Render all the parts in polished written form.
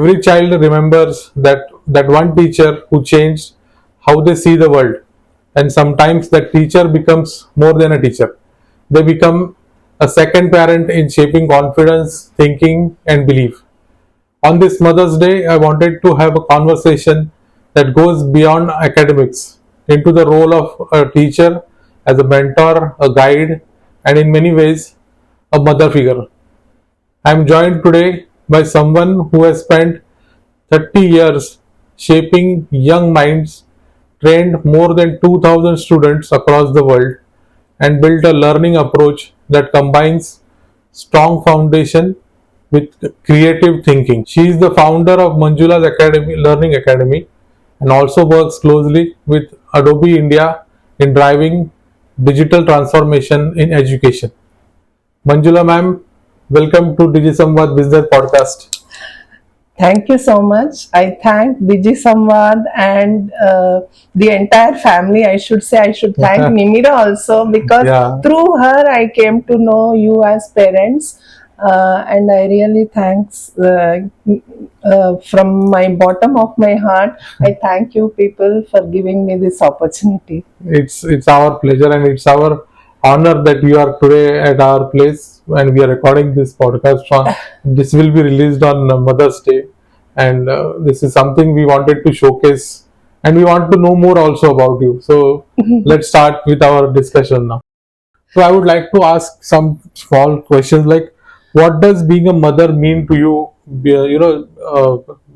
Every child remembers that one teacher who changed how they see the world. And sometimes that teacher becomes more than a teacher. They become a second parent in shaping confidence, thinking, and belief. On this Mother's Day, I wanted to have a conversation that goes beyond academics into the role of a teacher as a mentor, a guide, and in many ways, a mother figure. I am joined today by someone who has spent 30 years shaping young minds, trained more than 2,000 students across the world, and built a learning approach that combines strong foundation with creative thinking. She is the founder of Manjula's Academy, Learning Academy, and also works closely with Adobe India in driving digital transformation in education. Manjula Mam, welcome to DigiSamvad Business Podcast. Thank you so much. I thank DigiSamvad and the entire family. I should thank Nimira also, because through her I came to know you as parents. And I really thanks from my bottom of my heart. I thank you people for giving me this opportunity. It's our pleasure and it's our honor that you are today at our place and we are recording this podcast. This will be released on Mother's Day, and this is something we wanted to showcase, and we want to know more also about you. So let's start with our discussion now. So I would like to ask some small questions like, what does being a mother mean to you,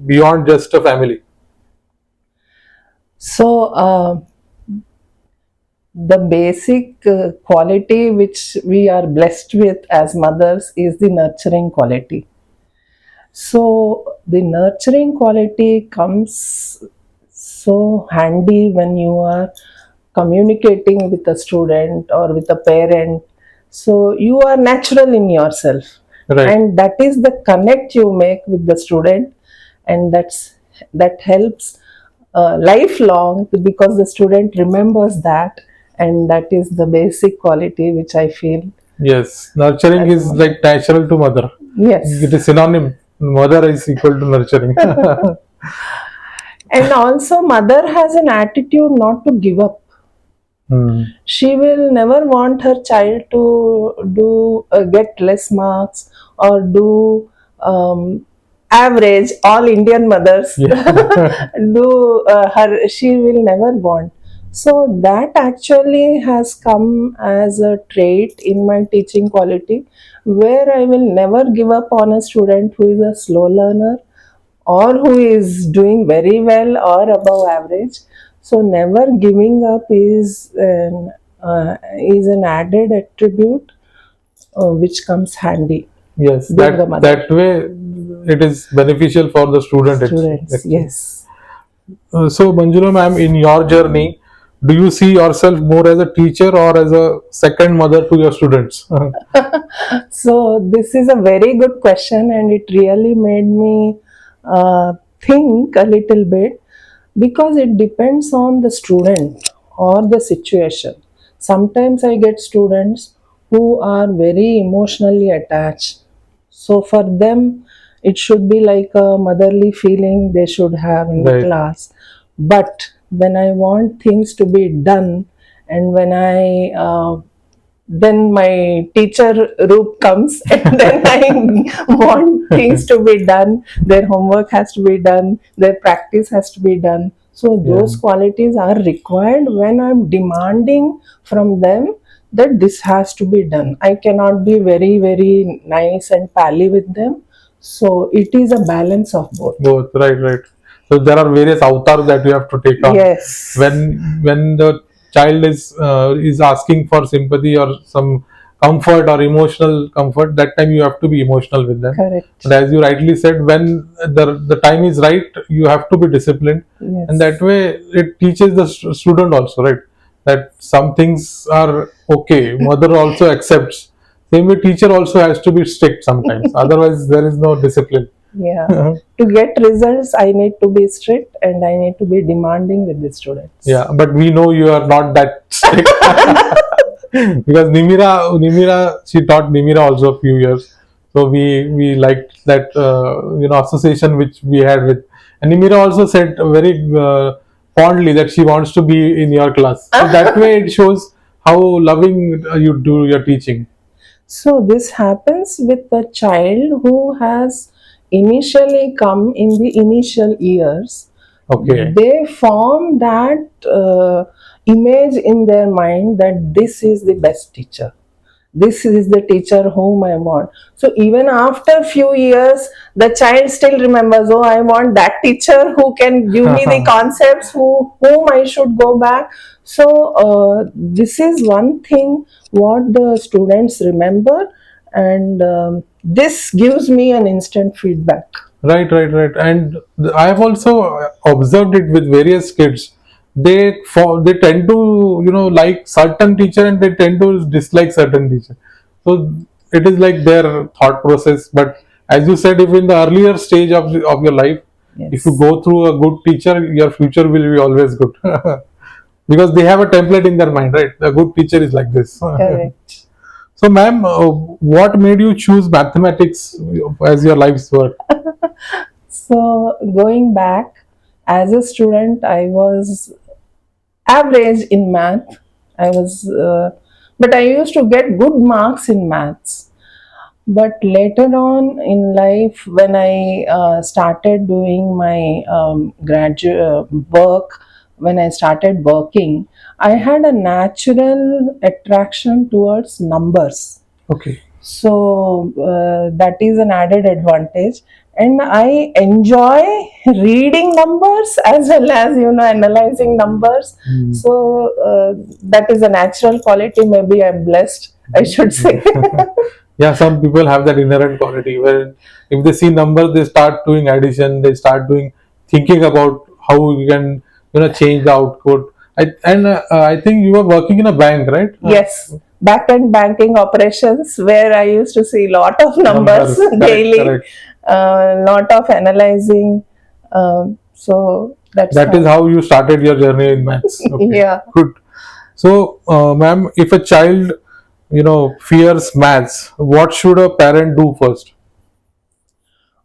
beyond just a family? So the basic quality which we are blessed with as mothers is the nurturing quality. So the nurturing quality comes so handy when you are communicating with a student or with a parent. So you are natural in yourself. Right. And that is the connect you make with the student, and that helps lifelong, because the student remembers that, and that is the basic quality which I feel. Yes, nurturing is like natural to mother. Yes, it is synonym. Mother is equal to nurturing. And also mother has an attitude not to give up. She will never want her child to get less marks or do average. All Indian mothers do she will never want. So that actually has come as a trait in my teaching quality, where I will never give up on a student who is a slow learner or who is doing very well or above average. So never giving up is an added attribute which comes handy. Yes, that way it is beneficial for the students. Yes. So Manjula Mam, in your journey, do you see yourself more as a teacher or as a second mother to your students? So this is a very good question, and it really made me think a little bit, because it depends on the student or the situation. Sometimes I get students who are very emotionally attached. So for them, it should be like a motherly feeling they should have in the class. But when I want things to be done, and when then my teacher Roop comes, and then I want things to be done. Their homework has to be done. Their practice has to be done. So those qualities are required when I'm demanding from them that this has to be done. I cannot be very, very nice and pally with them. So it is a balance of both. Both, right. So there are various avatars that you have to take on. Yes. When the child is asking for sympathy or some comfort or emotional comfort, that time you have to be emotional with them. Correct. But as you rightly said, when the time is right, you have to be disciplined. Yes. And that way it teaches the student also, right, that some things are okay. Mother also accepts. Same way teacher also has to be strict sometimes. Otherwise there is no discipline. Yeah. To get results, I need to be strict and I need to be demanding with the students. Yeah, but we know you are not that strict. Because Nimira, she taught Nimira also a few years. So we liked that association which we had with. And Nimira also said very fondly that she wants to be in your class. So that way it shows how loving you do your teaching. So this happens with a child who has initially come in the initial years. Okay. They form that image in their mind that this is the best teacher. This is the teacher whom I want. So even after few years, the child still remembers, oh, I want that teacher who can give me the concepts, whom I should go back. So this is one thing what the students remember, and this gives me an instant feedback. Right. And I have also observed it with various kids. They tend to like certain teacher and they tend to dislike certain teacher. So it is like their thought process. But as you said, if in the earlier stage of your life, Yes. if you go through a good teacher, your future will be always good. Because they have a template in their mind, right? A good teacher is like this. Correct. So, ma'am, what made you choose mathematics as your life's work? So going back, as a student, I was average in math. But I used to get good marks in maths. But later on in life, when I started doing my graduate work, when I started working, I had a natural attraction towards numbers. Okay. So that is an added advantage, and I enjoy reading numbers as well as analyzing numbers. So that is a natural quality. Maybe I'm blessed, I should say. Yeah, some people have that inherent quality where if they see numbers, they start doing addition, they start doing thinking about how you can change the output. I think you were working in a bank, right? Yes, back end banking operations where I used to see lot of numbers Correct, daily, correct. Lot of analyzing. So That is how you started your journey in maths. Okay. Yeah. Good. So, ma'am, if a child, fears maths, what should a parent do first?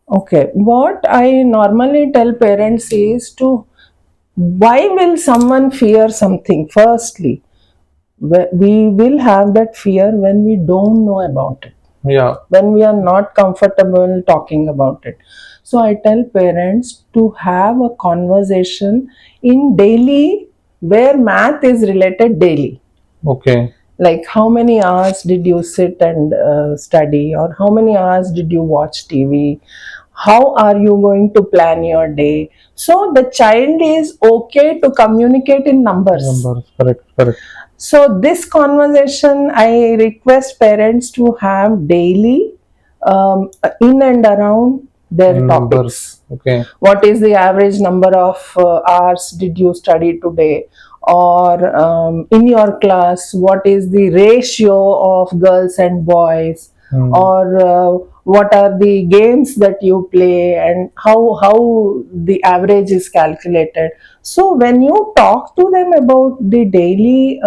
Okay, what I normally tell parents is to, why will someone fear something? Firstly, we will have that fear when we don't know about it, Yeah. when we are not comfortable talking about it. So I tell parents to have a conversation in daily where math is related daily. Okay. Like how many hours did you sit and study, or how many hours did you watch TV, how are you going to plan your day. So the child is okay to communicate in numbers. Numbers. Correct. So this conversation I request parents to have daily, in and around their topics. Numbers. Okay. What is the average number of hours did you study today, or in your class what is the ratio of girls and boys, or what are the games that you play, and how the average is calculated. So when you talk to them about the daily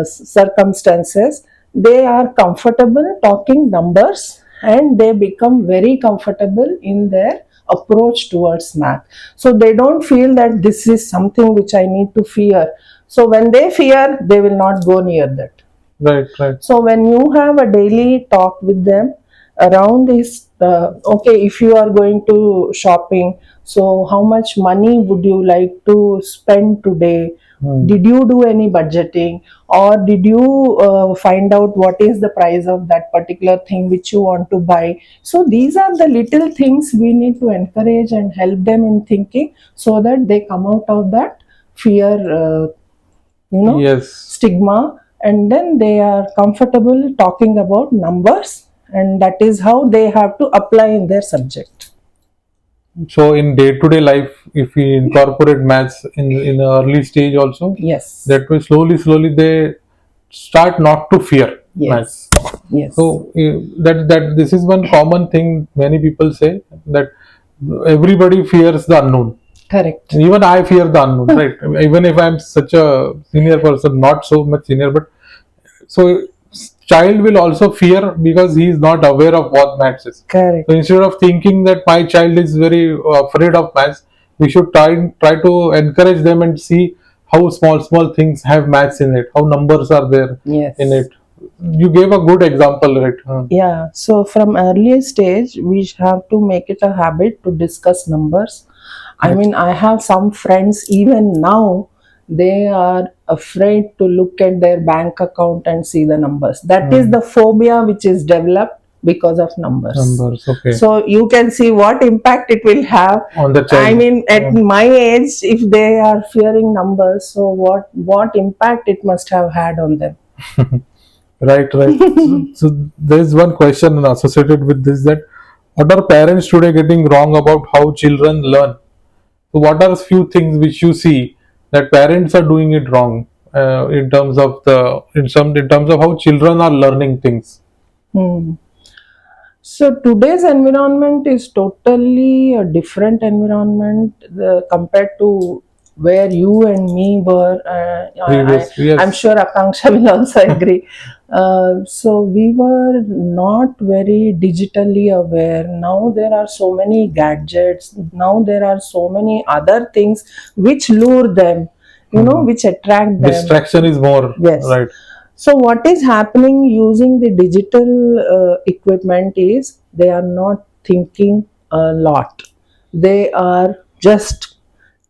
circumstances, they are comfortable talking numbers, and they become very comfortable in their approach towards math. So they don't feel that this is something which I need to fear. So when they fear, they will not go near that. Right. So when you have a daily talk with them around this, okay, if you are going to shopping, so how much money would you like to spend today? Did you do any budgeting, or did you find out what is the price of that particular thing which you want to buy? So these are the little things we need to encourage and help them in thinking, so that they come out of that fear, Yes. stigma, and then they are comfortable talking about numbers, and that is how they have to apply in their subject. So in day-to-day life, if we incorporate maths in the early stage also, Yes. that way slowly they start not to fear maths. Yes. So that this is one common thing many people say, that everybody fears the unknown. Correct. Even I fear the unknown, right? Even if I'm such a senior person, not so much senior, but so child will also fear because he is not aware of what maths is. Correct. So instead of thinking that my child is very afraid of maths, we should try to encourage them and see how small things have maths in it, how numbers are there Yes. in it. You gave a good example, right? Yeah, so from early stage, we have to make it a habit to discuss numbers. I mean, I have some friends even now, they are afraid to look at their bank account and see the numbers. That is the phobia which is developed because of numbers. Numbers, okay. So you can see what impact it will have On the child. I mean, at my age, if they are fearing numbers, so what impact it must have had on them. Right. So there is one question associated with this, that what are parents today getting wrong about how children learn? So what are few things which you see that parents are doing it wrong in terms of how children are learning things? Hmm. So today's environment is totally a different environment compared to where you and me were. Yes. I'm sure Akanksha will also agree. So we were not very digitally aware. Now there are so many gadgets. Now there are so many other things which lure them, which attract them. Distraction is more. Yes. Right. So what is happening using the digital equipment is they are not thinking a lot. They are just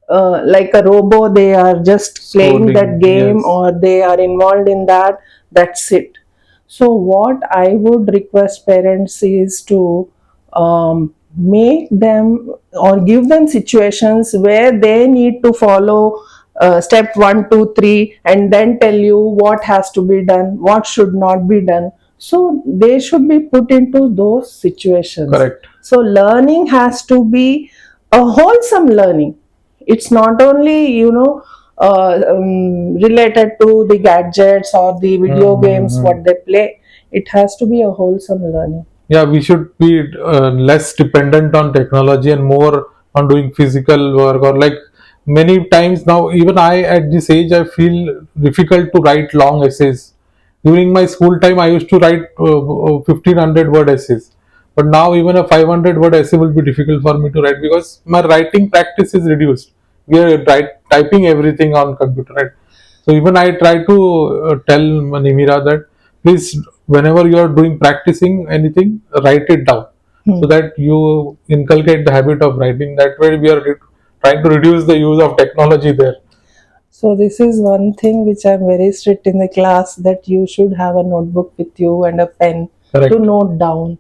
like a robot. They are just playing Scrolling, that game, yes. or they are involved in that. That's it. So what I would request parents is to make them or give them situations where they need to follow step 1, 2, 3, and then tell you what has to be done, what should not be done. So they should be put into those situations. Correct. So learning has to be a wholesome learning. It's not only related to the gadgets or the video games what they play. It has to be a wholesome learning. Yeah, we should be less dependent on technology and more on doing physical work, or like many times now, even I at this age, I feel difficult to write long essays. During my school time, I used to write 1500 word essays, but now even a 500 word essay will be difficult for me to write because my writing practice is reduced. We are typing everything on computer, right? So even I try to tell Nimira that please, whenever you are doing practicing anything, write it down so that you inculcate the habit of writing. That way, we are trying to reduce the use of technology there. So this is one thing which I'm very strict in the class, that you should have a notebook with you and a pen. Correct. To note down.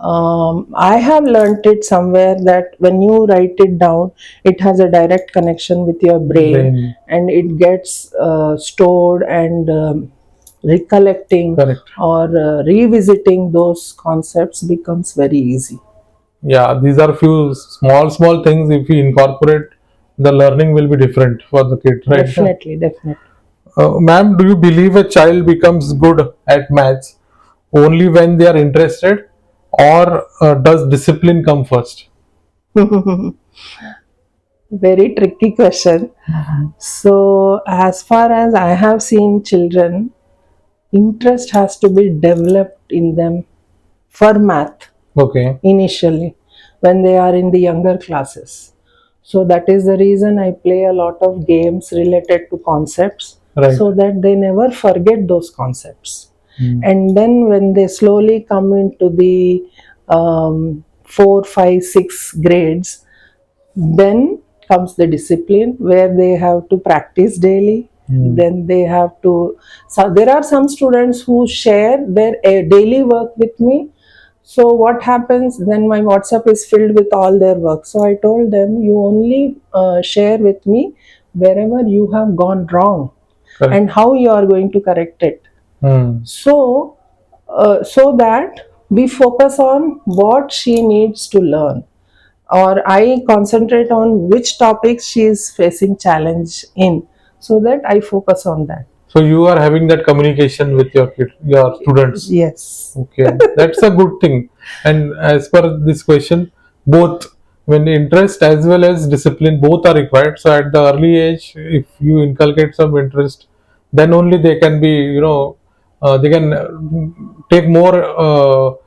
I have learnt it somewhere that when you write it down, it has a direct connection with your brain. And it gets stored, and recollecting. Correct. Or revisiting those concepts becomes very easy. Yeah, these are few small things. If we incorporate, the learning will be different for the kid, right? Definitely. Ma'am, do you believe a child becomes good at maths only when they are interested, or does discipline come first? Very tricky question. So as far as I have seen children, interest has to be developed in them for math. Okay. Initially, when they are in the younger classes. So that is the reason I play a lot of games related to concepts. Right. So that they never forget those concepts. And then when they slowly come into the 4, 5, 6 grades, then comes the discipline where they have to practice daily. Then they have to. So there are some students who share their daily work with me. So what happens then? My WhatsApp is filled with all their work. So I told them, you only share with me wherever you have gone wrong. Correct. And how you are going to correct it. So that we focus on what she needs to learn, or I concentrate on which topics she is facing challenge in, so that I focus on that. So you are having that communication with your students. Yes. Okay, that's a good thing. And as per this question, both when interest as well as discipline both are required. So at the early age, if you inculcate some interest, then only they can be they can take more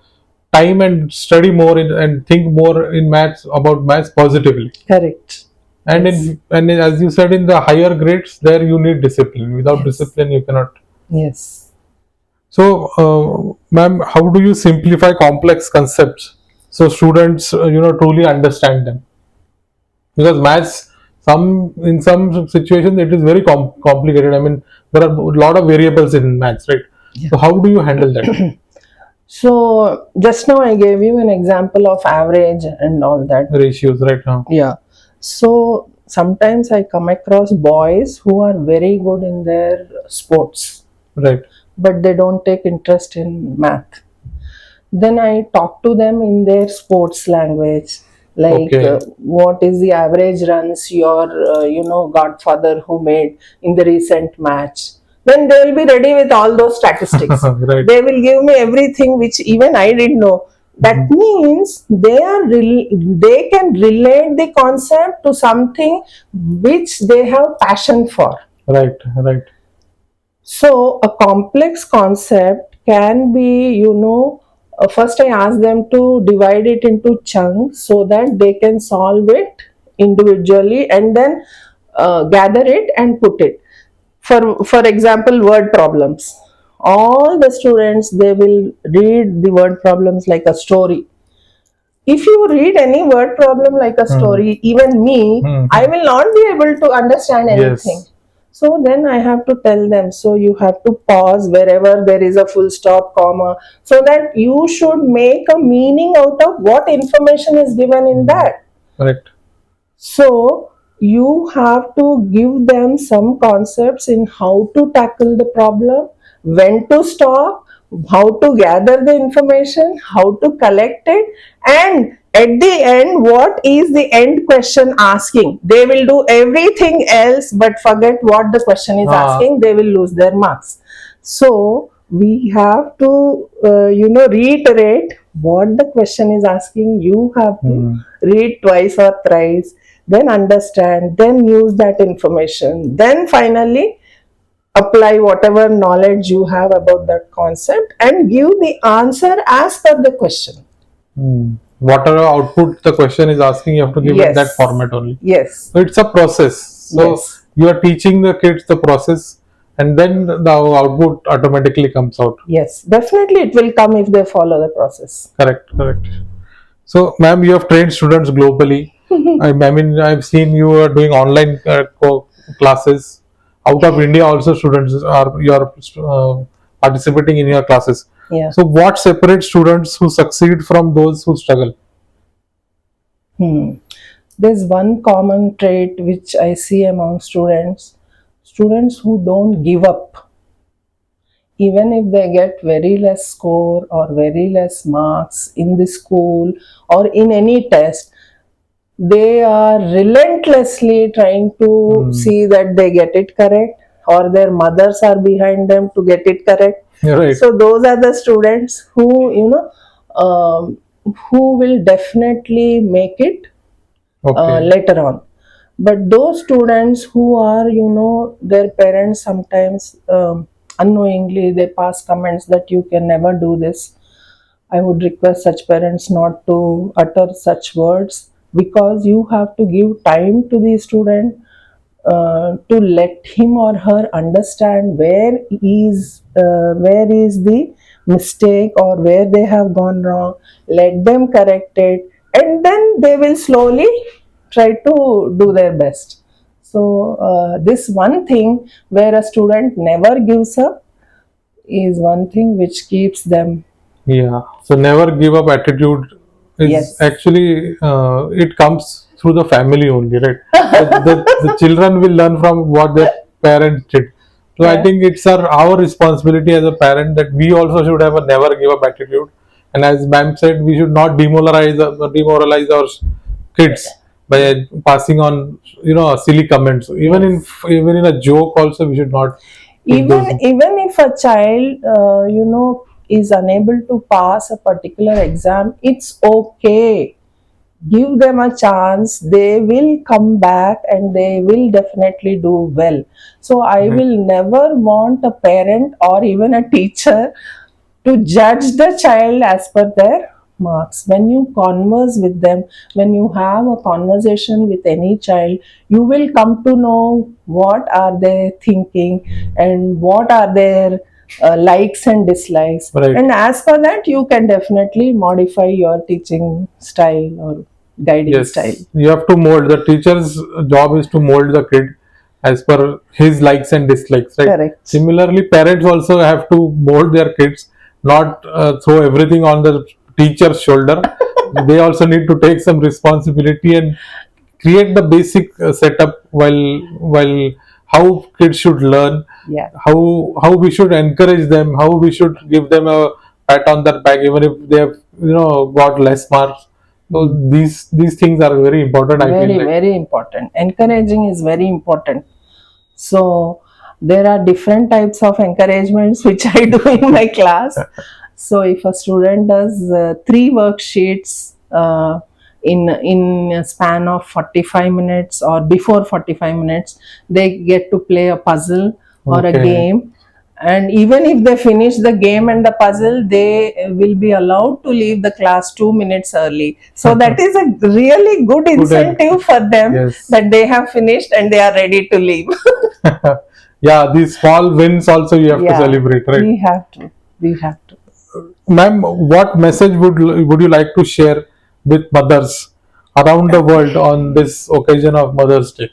time and study more and think more in maths, about maths positively. Correct. And Yes. as you said, in the higher grades, there you need discipline. Without Yes. discipline, you cannot. Yes. So, ma'am, how do you simplify complex concepts so students, truly understand them? Because maths, in some situations, it is very complicated. I mean, there are a lot of variables in maths, right? Yeah. So, how do you handle that? So just now I gave you an example of average and all that. Ratios, right now. Yeah. So sometimes I come across boys who are very good in their sports, Right. but they don't take interest in math. Then I talk to them in their sports language, like Okay. what is the average runs your godfather who made in the recent match. Then they will be ready with all those statistics. Right. They will give me everything which even I didn't know. That means they can relate the concept to something which they have passion for. Right. Right. So, a complex concept can be, first I ask them to divide it into chunks so that they can solve it individually and then gather it and put it. For example, word problems. All the students, they will read the word problems like a story. If you read any word problem like a story, even me, I will not be able to understand anything. Yes. So then I have to tell them, so you have to pause wherever there is a full stop, comma, so that you should make a meaning out of what information is given in that. Correct. So you have to give them some concepts in how to tackle the problem, when to stop, how to gather the information, how to collect it, and at the end, what is the end question asking? They will do everything else but forget what the question is asking. They will lose their marks. So we have to, reiterate what the question is asking. You have to read twice or thrice, then understand, then use that information, then finally apply whatever knowledge you have about that concept and give the answer as per the question. Whatever output the question is asking, you have to give it that format only. Yes. So it's a process. So Yes. you are teaching the kids the process, and then the output automatically comes out. Yes, definitely it will come if they follow the process. Correct. Correct. So, ma'am, you have trained students globally. I mean, I've seen you are doing online classes out of India. Also, students are participating in your classes. Yeah. So, what separates students who succeed from those who struggle? There's one common trait which I see among students who don't give up. Even if they get very less score or very less marks in the school or in any test, they are relentlessly trying to see that they get it correct, or their mothers are behind them to get it correct. Right. So those are the students who, who will definitely make it later on. But those students who are, their parents sometimes unknowingly they pass comments that you can never do this. I would request such parents not to utter such words, because you have to give time to the student to let him or her understand where is the mistake or where they have gone wrong. Let them correct it, and then they will slowly try to do their best. So this one thing where a student never gives up is one thing which keeps them. Yeah. So never give up attitude is actually it comes through the family only, right? The children will learn from what their parents did. So I think it's our responsibility as a parent that we also should have a never give up attitude. And as ma'am said, we should not demoralize our kids by passing on silly comments. Even in a joke also, we should not. Even if a child is unable to pass a particular exam, it's okay. give them a chance, they will come back and they will definitely do well. So I will never want a parent or even a teacher to judge the child as per their marks. When you converse with them, when you have a conversation with any child, you will come to know what are they thinking and what are their likes and dislikes. Right. And as per that, you can definitely modify your teaching style or guiding style. You have to mold. The teacher's job is to mold the kid as per his likes and dislikes, right? Correct. Similarly, parents also have to mold their kids, not throw everything on the teacher's shoulder. They also need to take some responsibility and create the basic setup while how kids should learn, Yeah. how we should encourage them, how we should give them a pat on their back even if they have got less marks. So these things are very important. I Very, feel like. very important. Encouraging is very important. So there are different types of encouragements which I do in my class. So if a student does 3 worksheets in a span of 45 minutes or before 45 minutes, they get to play a puzzle or a Okay. game. And even if they finish the game and the puzzle, they will be allowed to leave the class 2 minutes early. So that is a really good incentive for them, Yes. that they have finished and they are ready to leave. Yeah, these small wins also you have to Yeah, celebrate, right? we have to. We have to. Ma'am, what message would you like to share with mothers around the world on this occasion of Mother's Day?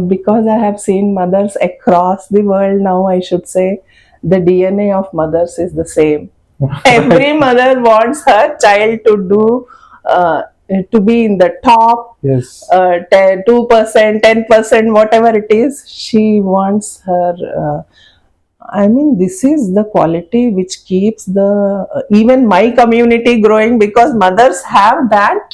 Because I have seen mothers across the world now, I should say the DNA of mothers is the same. Every mother wants her child to do, to be in the top, Yes. 2%, 10%, whatever it is. She wants her. I mean, this is the quality which keeps the even my community growing, because mothers have that,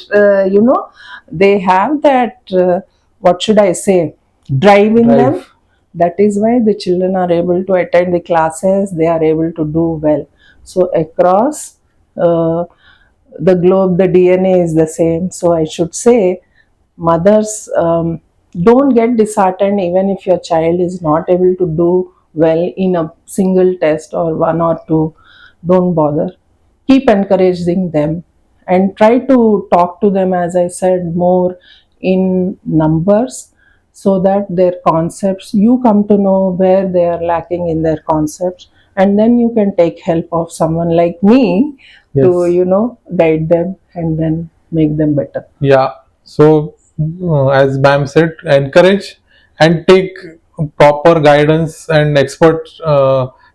they have that, what should I say, drive in them. Drive. That is why the children are able to attend the classes, they are able to do well. So across the globe, the DNA is the same. So I should say, mothers, don't get disheartened even if your child is not able to do well in a single test or one or two. Don't bother. Keep encouraging them and try to talk to them, as I said, more in numbers, so that their concepts, you come to know where they are lacking in their concepts, and then you can take help of someone like me to guide them and then make them better. Yeah. So, as ma'am said, encourage and take proper guidance and expert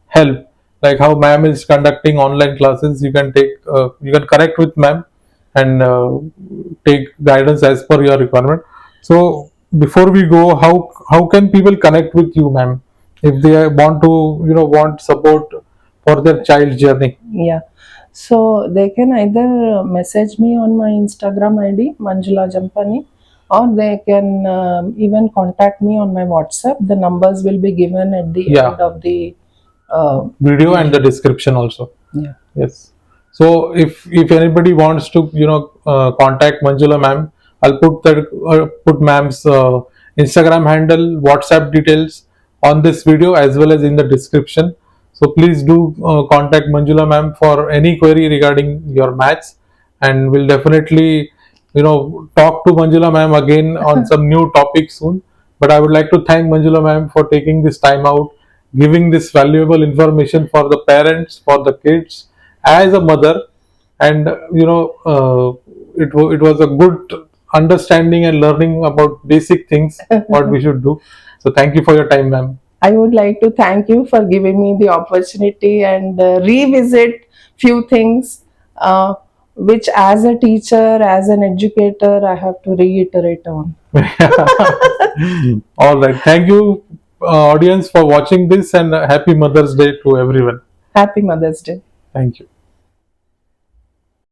help. Like how ma'am is conducting online classes, you can connect with ma'am and take guidance as per your requirement. So, before we go, how can people connect with you, ma'am, if they want to want support for their child journey? Yeah. So they can either message me on my Instagram ID, Manjula Jampani, or they can even contact me on my WhatsApp. The numbers will be given at the Yeah. end of the Video and the description also. yeah. Yes. So if anybody wants to contact Manjula ma'am, I'll put ma'am's Instagram handle, WhatsApp details on this video as well as in the description. So please do contact Manjula ma'am for any query regarding your maths, and we'll definitely talk to Manjula ma'am again on some new topic soon. But I would like to thank Manjula ma'am for taking this time out, giving this valuable information for the parents, for the kids, as a mother, and it was a good understanding and learning about basic things what we should do. So thank you for your time, ma'am. I would like to thank you for giving me the opportunity and revisit few things, which as a teacher, as an educator, I have to reiterate on. All right, thank you, audience, for watching this, and happy Mother's Day to everyone. Happy Mother's Day. Thank you.